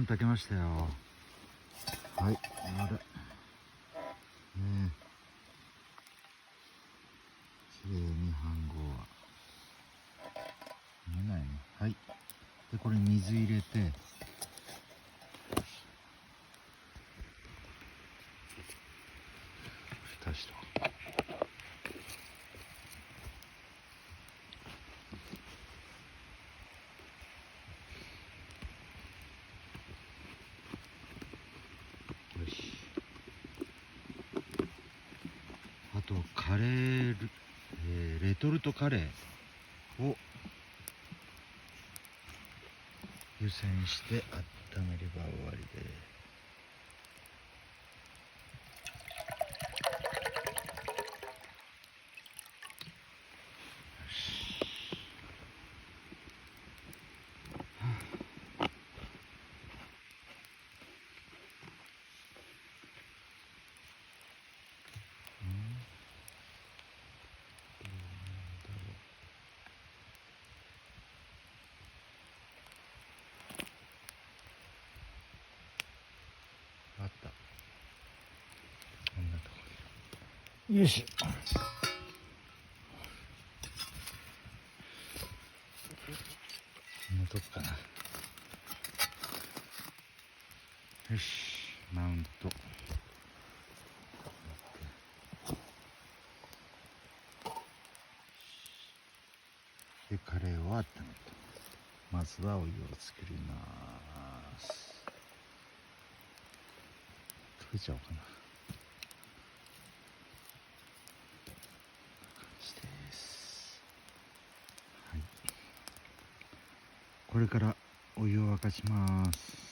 飯炊けましたよ。はい、あれ。きれいに飯盒は見えないね。はい。で、これ水入れて、蓋しとこう。よし。あとカレー、レトルトカレーを湯煎して温めれば終わりです。あった。こんなところ。よし。こんなとこかな。よし、マウント。で、カレーを温めて、まずはお湯を作ります。溶けちゃおうかな。こんな感じです。はい。これからお湯を沸かします。